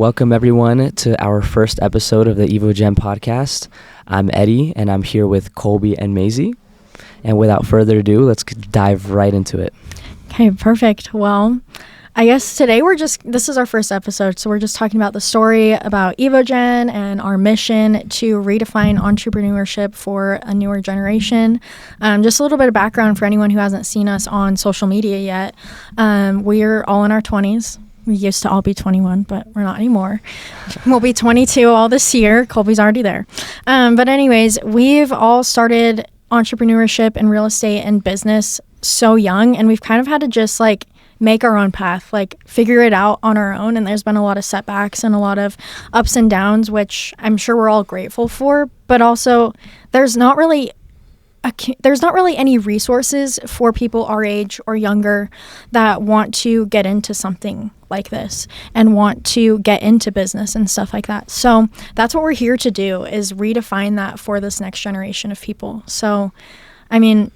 welcome everyone to our first episode of the Evogen podcast. I'm Eddie, and I'm here with Colby and Mayzie. And without further ado, let's dive right into it. Okay, perfect. Well, I guess today this is our first episode, so we're just talking about the story about Evogen and our mission to redefine entrepreneurship for a newer generation. Just a little bit of background for anyone who hasn't seen us on social media yet. We're all in our 20s. We used to all be 21, but we're not anymore. We'll be 22 all this year. Colby's already there. But anyways, we've all started entrepreneurship and real estate and business so young, and we've kind of had to just make our own path, figure it out on our own. And there's been a lot of setbacks and a lot of ups and downs, which I'm sure we're all grateful for. But also, there's not really any resources for people our age or younger that want to get into something like this and want to get into business and stuff like that. So that's what we're here to do, is redefine that for this next generation of people. So, I mean,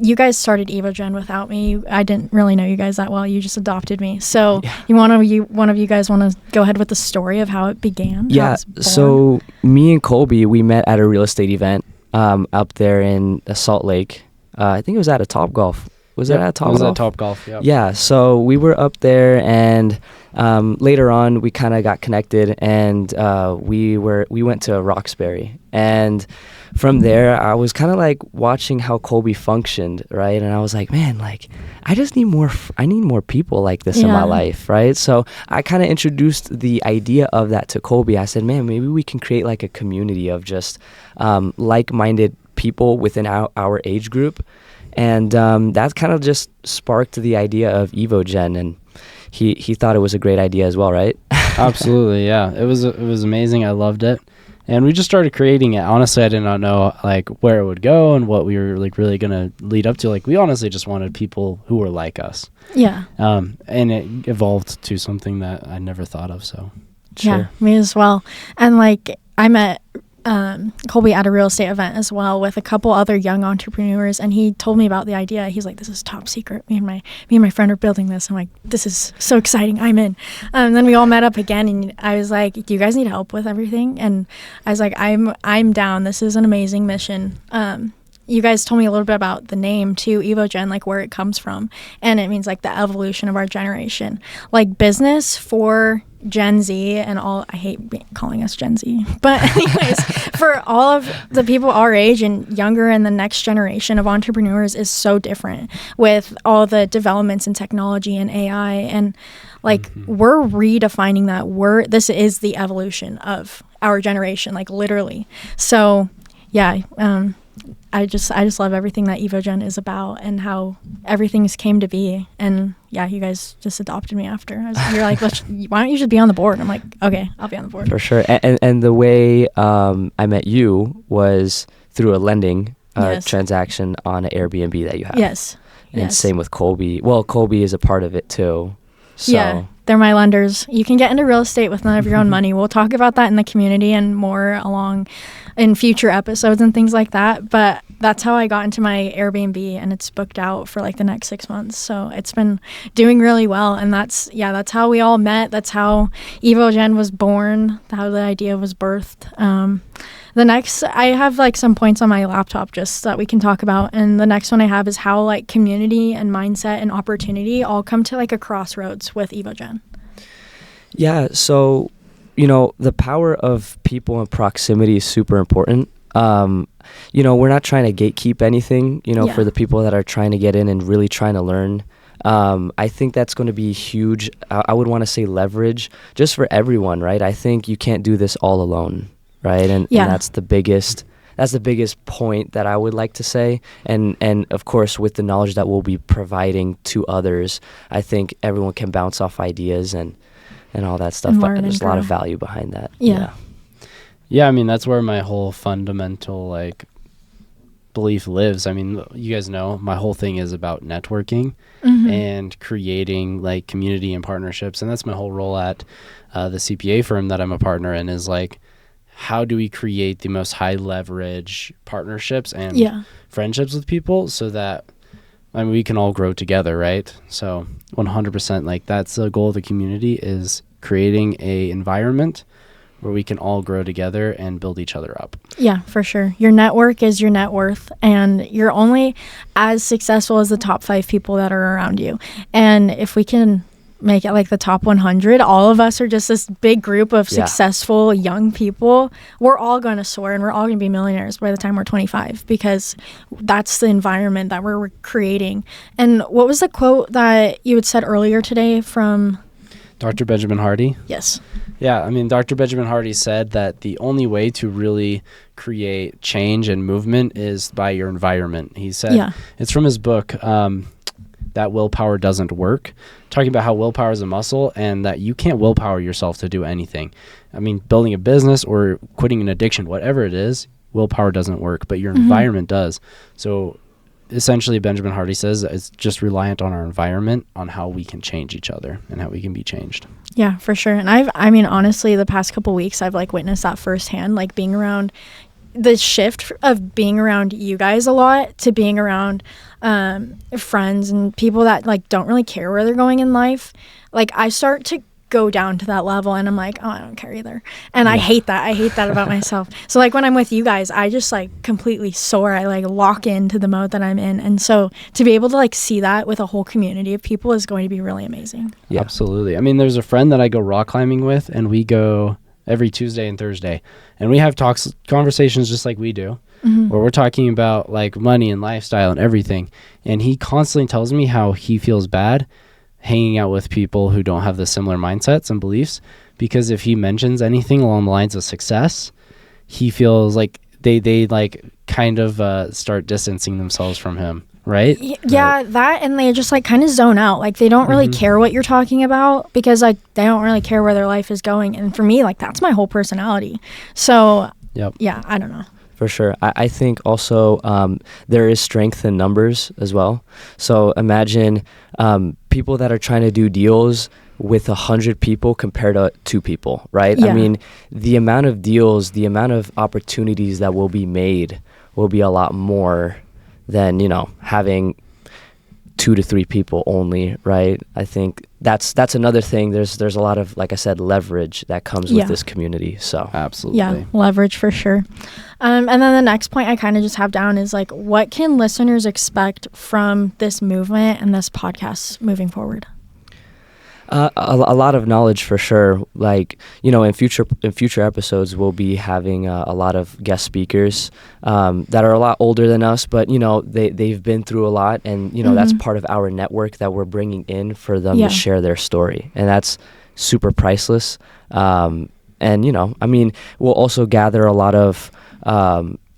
you guys started Evogen without me. I didn't really know you guys that well. You just adopted me. So one of you guys want to go ahead with the story of how it began? Yeah. So me and Colby, we met at a real estate event up there in Salt Lake. I think it was at a Topgolf. Was it at Topgolf? It was at Topgolf, yeah. Yeah, so we were up there, and later on we kind of got connected, and we went to Roxbury. And from there, I was kind of watching how Colby functioned, right? And I was like, man, I just need I need more people like this in my life, right? So I kind of introduced the idea of that to Colby. I said, man, maybe we can create a community of just like-minded people within our age group. And that kind of just sparked the idea of Evogen, and he thought it was a great idea as well, right? Absolutely, yeah. It was amazing. I loved it. And we just started creating it. Honestly, I did not know where it would go and what we were really going to lead up to. We honestly just wanted people who were like us. Yeah. And it evolved to something that I never thought of. So yeah, sure. Me as well. And I met Colby at a real estate event as well with a couple other young entrepreneurs, and he told me about the idea. He's like, this is top secret. Me and my friend are building this. I'm like, this is so exciting. I'm in. And then we all met up again, and I was like, do you guys need help with everything? And I was like, I'm down. This is an amazing mission. You guys told me a little bit about the name too, Evogen, where it comes from. And it means the evolution of our generation. Business for Gen Z and all, I hate calling us Gen Z. But anyways, for all of the people our age and younger and the next generation of entrepreneurs is so different with all the developments in technology and AI. And we're redefining that. This is the evolution of our generation, literally. So yeah, I just love everything that Evogen is about and how everything's came to be. And yeah, you guys just adopted me after. You're like, why don't you just be on the board? I'm like, okay, I'll be on the board. For sure. And the way I met you was through a lending transaction on an Airbnb that you have. Yes. And same with Colby. Well, Colby is a part of it too. So. Yeah, they're my lenders. You can get into real estate with none of your own money. We'll talk about that in the community and more along in future episodes and things like that. But that's how I got into my Airbnb, and it's booked out for the next 6 months. So it's been doing really well. And that's how we all met. That's how Evogen was born, how the idea was birthed. The next, I have some points on my laptop just that we can talk about. And the next one I have is how community and mindset and opportunity all come to a crossroads with Evogen. Yeah. So, the power of people and proximity is super important. We're not trying to gatekeep anything, for the people that are trying to get in and really trying to learn. I think that's going to be huge. I would want to say leverage just for everyone, right? I think you can't do this all alone. Right. And that's the biggest point that I would like to say. And of course, with the knowledge that we'll be providing to others, I think everyone can bounce off ideas and all that stuff. But there's a lot of value behind that. Yeah. Yeah. I mean, that's where my whole fundamental belief lives. I mean, you guys know my whole thing is about networking and creating community and partnerships. And that's my whole role at the CPA firm that I'm a partner in, is how do we create the most high leverage partnerships and friendships with people so that we can all grow together, right? So 100% that's the goal of the community, is creating a environment where we can all grow together and build each other up. Yeah, for sure. Your network is your net worth, and you're only as successful as the top 5 people that are around you. And if we can make it like the top 100, all of us are just this big group of successful young people. We're all going to soar, and we're all going to be millionaires by the time we're 25, because that's the environment that we're creating. And what was the quote that you had said earlier today from Dr. Benjamin Hardy? Yes. Yeah, I mean, Dr. Benjamin Hardy said that the only way to really create change and movement is by your environment. He said, it's from his book, That Willpower Doesn't Work, talking about how willpower is a muscle and that you can't willpower yourself to do anything. I mean, building a business or quitting an addiction, whatever it is, willpower doesn't work, but your environment does. So essentially, Benjamin Hardy says it's just reliant on our environment, on how we can change each other and how we can be changed. Yeah, for sure. And I mean, honestly, the past couple weeks, I've like witnessed that firsthand, like being around the shift of being around you guys a lot to being around friends and people that like don't really care where they're going in life. Like I start to go down to that level and I'm like, oh, I don't care either. And I hate that about myself. So like when I'm with you guys, I just like completely soar. I like lock into the mode that I'm in. And so to be able to like see that with a whole community of people is going to be really amazing. Yeah, absolutely. I mean, there's a friend that I go rock climbing with, and we go every Tuesday and Thursday, and we have conversations just like we do, where we're talking about like money and lifestyle and everything. And he constantly tells me how he feels bad hanging out with people who don't have the similar mindsets and beliefs, because if he mentions anything along the lines of success, he feels like they like kind of start distancing themselves from him, right? Yeah, right. That, and they just like kind of zone out. Like they don't really care what you're talking about, because like they don't really care where their life is going. And for me, like that's my whole personality. So yeah, I don't know. For sure. I think also there is strength in numbers as well. So imagine people that are trying to do deals with 100 people compared to 2 people, right? Yeah. I mean, the amount of deals, the amount of opportunities that will be made will be a lot more than, you know, having 2 to 3 people only, right? I think that's another thing. There's a lot of, like I said, leverage that comes with this community. So absolutely. Yeah, leverage for sure. And then the next point I kind of just have down is like, what can listeners expect from this movement and this podcast moving forward? A lot of knowledge for sure. Like, you know, in future episodes, we'll be having a lot of guest speakers that are a lot older than us, but you know, they've been through a lot, and you know, that's part of our network that we're bringing in for them to share their story, and that's super priceless. And you know, I mean, we'll also gather a lot of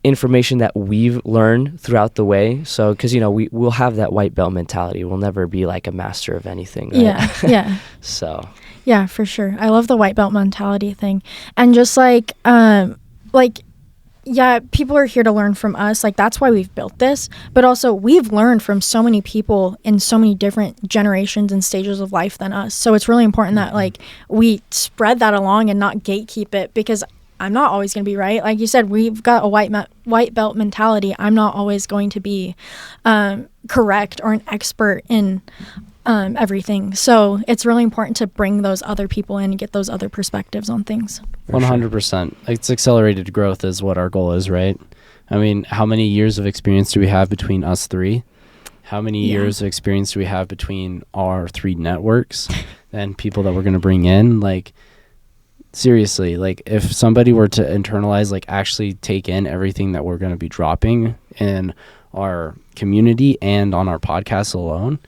information that we've learned throughout the way. So, because, you know, we'll have that white belt mentality. We'll never be like a master of anything. Right? Yeah. So. Yeah, for sure. I love the white belt mentality thing. And just like, yeah, people are here to learn from us. Like, that's why we've built this. But also, we've learned from so many people in so many different generations and stages of life than us. So it's really important that, like, we spread that along and not gatekeep it, because I'm not always going to be right. Like you said, we've got a white belt mentality. I'm not always going to be correct or an expert in everything. So it's really important to bring those other people in and get those other perspectives on things. 100%. It's accelerated growth is what our goal is, right? I mean, how many years of experience do we have between us 3? How many years of experience do we have between our 3 networks and people that we're going to bring in? Like, seriously, like if somebody were to internalize, like actually take in everything that we're going to be dropping in our community and on our podcast alone,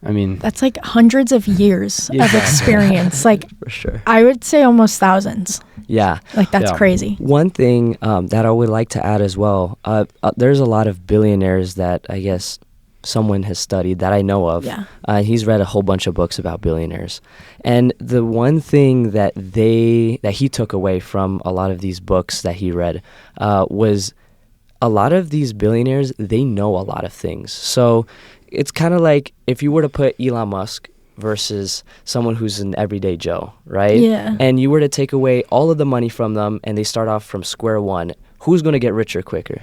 I mean, that's like hundreds of years of experience. Like, for sure, I would say almost thousands. Yeah, like that's crazy. One thing that I would like to add as well, there's a lot of billionaires that I guess someone has studied that I know of. He's read a whole bunch of books about billionaires, and the one thing that he took away from a lot of these books that he read was a lot of these billionaires, they know a lot of things. So it's kind of like if you were to put Elon Musk versus someone who's an everyday Joe, right? Yeah. And you were to take away all of the money from them and they start off from square one, who's going to get richer quicker?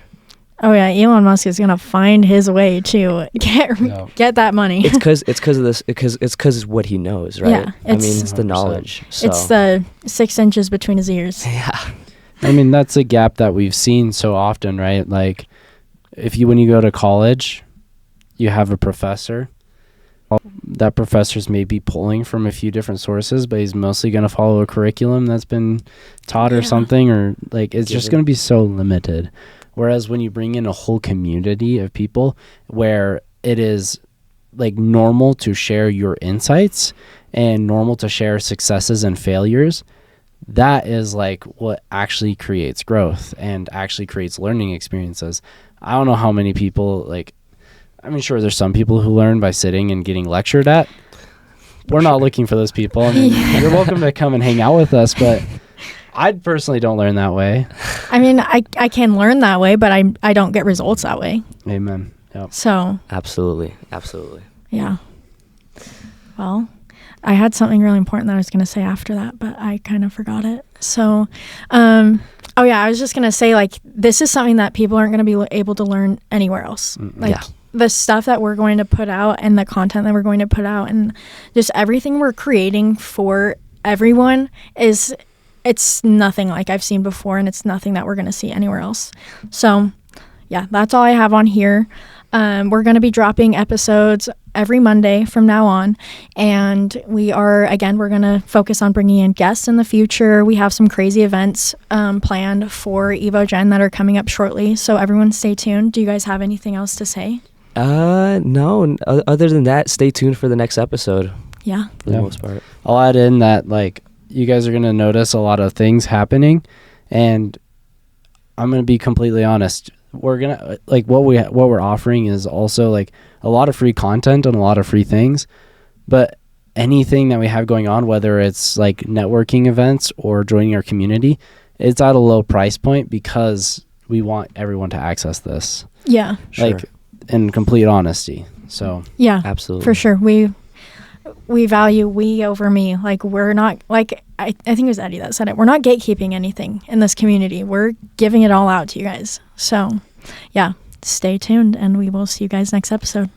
Oh yeah, Elon Musk is gonna find his way to get that money. It's because of this. It's because what he knows, right? Yeah, I mean, it's the 100%. knowledge. So. It's the 6 inches between his ears. Yeah. I mean, that's a gap that we've seen so often, right? Like, when you go to college, you have a professor. That professor's maybe pulling from a few different sources, but he's mostly going to follow a curriculum that's been taught or something, or like it's just going to be so limited. Whereas when you bring in a whole community of people where it is like normal to share your insights and normal to share successes and failures, that is like what actually creates growth and actually creates learning experiences. I don't know how many people I'm sure there's some people who learn by sitting and getting lectured at. We're not looking for those people. I mean, you're welcome to come and hang out with us, but I personally don't learn that way. I mean, I can learn that way, but I don't get results that way. Amen. Yep. So Absolutely. yeah. Well, I had something really important that I was going to say after that, but I kind of forgot it. So, I was just going to say, like, this is something that people aren't going to be able to learn anywhere else. Like, the stuff that we're going to put out and the content that we're going to put out and just everything we're creating for everyone it's nothing like I've seen before, and it's nothing that we're going to see anywhere else. So, yeah, that's all I have on here. We're going to be dropping episodes every Monday from now on, and we're going to focus on bringing in guests in the future. We have some crazy events planned for Evogen that are coming up shortly, so everyone stay tuned. Do you guys have anything else to say? No. Other than that, stay tuned for the next episode. Yeah. For the most part. I'll add in that, like, you guys are going to notice a lot of things happening, and I'm going to be completely honest. We're going to, like, what we're offering is also, like, a lot of free content and a lot of free things, but anything that we have going on, whether it's, like, networking events or joining our community, it's at a low price point because we want everyone to access this. Yeah. Like, in complete honesty. So. Yeah. Absolutely. For sure. We value we over me. Like, we're not, like, I think it was Eddie that said it. We're not gatekeeping anything in this community. We're giving it all out to you guys. So, yeah, stay tuned, and we will see you guys next episode.